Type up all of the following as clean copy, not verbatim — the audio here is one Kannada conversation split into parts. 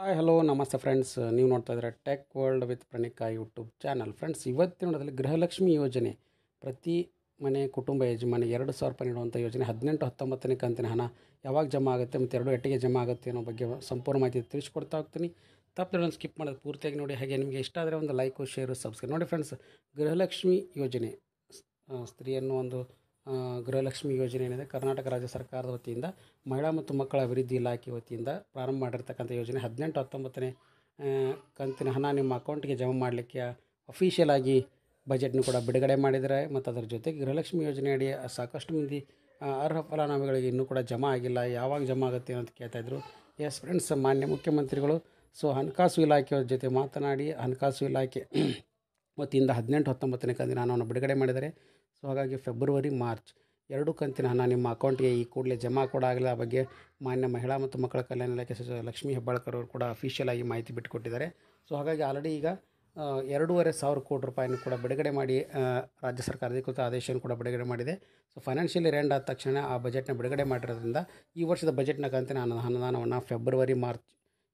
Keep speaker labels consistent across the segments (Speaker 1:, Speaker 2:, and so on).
Speaker 1: ಹಾಯ್ ಹಲೋ ನಮಸ್ತೆ ಫ್ರೆಂಡ್ಸ್, ನೀವು ನೋಡ್ತಾ ಇದ್ದೀರಾ tech world with Pranika YouTube channel. Friends, ಇವತ್ತಿನದಲ್ಲಿ ಗೃಹಲಕ್ಷ್ಮಿ ಯೋಜನೆ ಪ್ರತಿ ಮನೆ ಕುಟುಂಬ ಯಜಮಾನಿಗೆ 2,000 ರೂಪಾಯಿ ನೀಡುವಂಥ ಯೋಜನೆ 18-19ನೇ ಕಂತಿನ ಹಣ ಯಾವಾಗ ಜಮಾ ಆಗುತ್ತೆ ಮತ್ತು 2 ಎಟ್ಟಿಗೆ ಜಮಾ ಆಗುತ್ತೆ ಅನ್ನೋ ಬಗ್ಗೆ ಸಂಪೂರ್ಣ ಮಾಹಿತಿ ತಿಳಿಸ್ಕೊಡ್ತಾ ಹೋಗ್ತೀನಿ. ತಪ್ಪು ಸ್ಕಿಪ್ ಮಾಡೋದು ಪೂರ್ತಿಯಾಗಿ ನೋಡಿ. ಹಾಗೆ ನಿಮಗೆ ಇಷ್ಟ ಆದರೆ ಒಂದು ಲೈಕು, ಶೇರು, ಸಬ್ಸ್ಕ್ರೈಬ್ ನೋಡಿ. ಫ್ರೆಂಡ್ಸ್, ಗೃಹಲಕ್ಷ್ಮಿ ಯೋಜನೆ ಸ್ತ್ರೀಯನ್ನು ಒಂದು ಗೃಹಲಕ್ಷ್ಮಿ ಯೋಜನೆ ಏನಿದೆ ಕರ್ನಾಟಕ ರಾಜ್ಯ ಸರ್ಕಾರದ ವತಿಯಿಂದ ಮಹಿಳಾ ಮತ್ತು ಮಕ್ಕಳ ಅಭಿವೃದ್ಧಿ ಇಲಾಖೆ ವತಿಯಿಂದ ಪ್ರಾರಂಭ ಮಾಡಿರ್ತಕ್ಕಂಥ ಯೋಜನೆ 18-19ನೇ ಕಂತಿನ ಹಣ ನಿಮ್ಮ ಅಕೌಂಟಿಗೆ ಜಮಾ ಮಾಡಲಿಕ್ಕೆ ಅಫಿಷಿಯಲ್ ಆಗಿ ಬಜೆಟ್ನು ಕೂಡ ಬಿಡುಗಡೆ ಮಾಡಿದ್ದಾರೆ. ಮತ್ತು ಅದರ ಜೊತೆಗೆ ಗೃಹಲಕ್ಷ್ಮಿ ಯೋಜನೆಯಡಿ ಸಾಕಷ್ಟು ಮಂದಿ ಅರ್ಹ ಫಲಾನುಭವಿಗಳಿಗೆ ಇನ್ನೂ ಕೂಡ ಜಮಾ ಆಗಿಲ್ಲ, ಯಾವಾಗ ಜಮಾ ಆಗುತ್ತೆ ಅಂತ ಕೇಳ್ತಾಯಿದ್ರು. ಎಸ್ ಫ್ರೆಂಡ್ಸ್, ಮಾನ್ಯ ಮುಖ್ಯಮಂತ್ರಿಗಳು ಹಣಕಾಸು ಇಲಾಖೆಯ ಜೊತೆ ಮಾತನಾಡಿ ಹಣಕಾಸು ಇಲಾಖೆ ವತಿಯಿಂದ 18-19ನೇ ಕಂತಿನ ಹಣವನ್ನು ಬಿಡುಗಡೆ ಮಾಡಿದ್ದಾರೆ. ಹಾಗಾಗಿ ಫೆಬ್ರವರಿ, ಮಾರ್ಚ್ 2 ಕಂತಿನ ಹಣ ನಿಮ್ಮ ಅಕೌಂಟ್ಗೆ ಈ ಕೂಡಲೇ ಜಮಾ ಕೂಡ ಆಗಲಿ. ಆ ಬಗ್ಗೆ ಮಾನ್ಯ ಮಹಿಳಾ ಮತ್ತು ಮಕ್ಕಳ ಕಲ್ಯಾಣ ಇಲಾಖೆ ಸಚಿವ ಲಕ್ಷ್ಮೀ ಹೆಬ್ಬಾಳ್ಕರ್ ಅವರು ಕೂಡ ಅಫಿಷಿಯಲ್ ಆಗಿ ಮಾಹಿತಿ ಬಿಟ್ಟುಕೊಟ್ಟಿದ್ದಾರೆ. ಹಾಗಾಗಿ ಆಲ್ರೆಡಿ ಈಗ 2,500 ಕೋಟಿ ರೂಪಾಯಿಯನ್ನು ಕೂಡ ಬಿಡುಗಡೆ ಮಾಡಿ ರಾಜ್ಯ ಸರ್ಕಾರ ಅಧಿಕೃತ ಆದೇಶವನ್ನು ಕೂಡ ಬಿಡುಗಡೆ ಮಾಡಿದೆ. ಫೈನಾನ್ಷಿಯಲ್ ಇಯರ್ ಎಂಡ್ ಆದ ತಕ್ಷಣ ಆ ಬಜೆಟ್ನ ಬಿಡುಗಡೆ ಮಾಡಿರೋದ್ರಿಂದ ಈ ವರ್ಷದ ಬಜೆಟ್ನ ಕಂತಿನ ಅನುದಾನವನ್ನು ಫೆಬ್ರವರಿ, ಮಾರ್ಚ್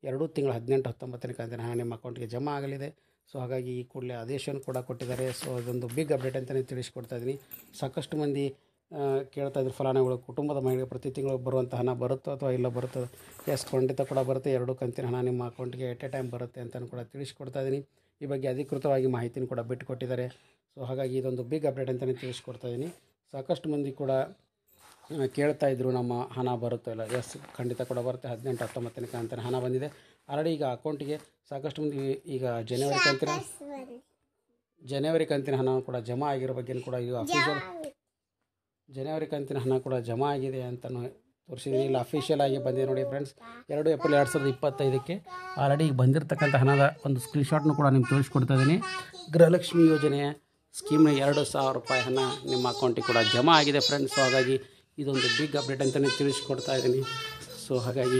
Speaker 1: 2 ತಿಂಗಳು 18-19ನೇ ಕಂತಿನ ಹಣ ನಿಮ್ಮ ಅಕೌಂಟ್ಗೆ ಜಮಾ ಆಗಲಿದೆ. ಹಾಗಾಗಿ ಈ ಕೂಡಲೇ ಆದೇಶವನ್ನು ಕೂಡ ಕೊಟ್ಟಿದ್ದಾರೆ. ಅದೊಂದು ಬಿಗ್ ಅಪ್ಡೇಟ್ ಅಂತಲೇ ತಿಳಿಸ್ಕೊಡ್ತಾ ಇದ್ದೀನಿ. ಸಾಕಷ್ಟು ಮಂದಿ ಕೇಳ್ತಾ ಇದ್ರು, ಫಲಾನುಭವಿಗಳು ಕುಟುಂಬದ ಮಹಿಳೆಗೆ ಪ್ರತಿ ತಿಂಗಳು ಬರುವಂಥ ಹಣ ಬರುತ್ತೋ ಅಥವಾ ಇಲ್ಲ ಬರುತ್ತೋ. ಎಸ್, ಖಂಡಿತ ಕೂಡ ಬರುತ್ತೆ. 2 ಕಂತಿನ ಹಣ ನಿಮ್ಮ ಅಕೌಂಟ್ಗೆ ಎಟ್ ಎ ಟೈಮ್ ಬರುತ್ತೆ ಅಂತಲೂ ಕೂಡ ತಿಳಿಸ್ಕೊಡ್ತಾ ಇದ್ದೀನಿ. ಈ ಬಗ್ಗೆ ಅಧಿಕೃತವಾಗಿ ಮಾಹಿತಿನೂ ಕೂಡ ಬಿಟ್ಟುಕೊಟ್ಟಿದ್ದಾರೆ. ಹಾಗಾಗಿ ಇದೊಂದು ಬಿಗ್ ಅಪ್ಡೇಟ್ ಅಂತಲೇ ತಿಳಿಸ್ಕೊಡ್ತಾ ಇದ್ದೀನಿ. ಸಾಕಷ್ಟು ಮಂದಿ ಕೂಡ ಕೇಳ್ತಾ ಇದ್ರು, ನಮ್ಮ ಹಣ ಬರುತ್ತೋ ಇಲ್ಲ. ಎಸ್, ಖಂಡಿತ ಕೂಡ ಬರುತ್ತೆ. 18-19ನೇ ಕಂತಿನ ಹಣ ಬಂದಿದೆ ಆಲ್ರೆಡಿ. ಈಗ ಅಕೌಂಟಿಗೆ ಸಾಕಷ್ಟು ಮಂದಿ ಈಗ ಜನವರಿ ಕಂತಿನ ಹಣ ಕೂಡ ಜಮಾ ಆಗಿರೋ ಬಗ್ಗೆ ಕೂಡ ಈಗ ಅಫಿಷಿಯಲ್ ಜನವರಿ ಕಂತಿನ ಹಣ ಕೂಡ ಜಮಾ ಆಗಿದೆ ಅಂತಲೂ ತೋರಿಸಿದ್ದೀನಿ. ಇಲ್ಲ, ಅಫಿಷಿಯಲ್ ಆಗಿ ಬಂದಿದೆ ನೋಡಿ ಫ್ರೆಂಡ್ಸ್. 2 ಏಪ್ರಿಲ್ 2025ಕ್ಕೆ ಆಲ್ರೆಡಿ ಈಗ ಬಂದಿರತಕ್ಕಂಥ ಹಣದ ಒಂದು ಸ್ಕ್ರೀನ್ಶಾಟ್ನು ಕೂಡ ನಿಮ್ಗೆ ತೋರಿಸ್ಕೊಡ್ತಾ ಇದ್ದೀನಿ. ಗೃಹಲಕ್ಷ್ಮಿ ಯೋಜನೆಯ ಸ್ಕೀಮ್ನ 2,000 ರೂಪಾಯಿ ಹಣ ನಿಮ್ಮ ಅಕೌಂಟಿಗೆ ಕೂಡ ಜಮಾ ಆಗಿದೆ ಫ್ರೆಂಡ್ಸ್. ಹಾಗಾಗಿ ಇದೊಂದು ಬಿಗ್ ಅಪ್ಡೇಟ್ ಅಂತಲೇ ತಿಳಿಸ್ಕೊಡ್ತಾ ಇದ್ದೀನಿ. ಹಾಗಾಗಿ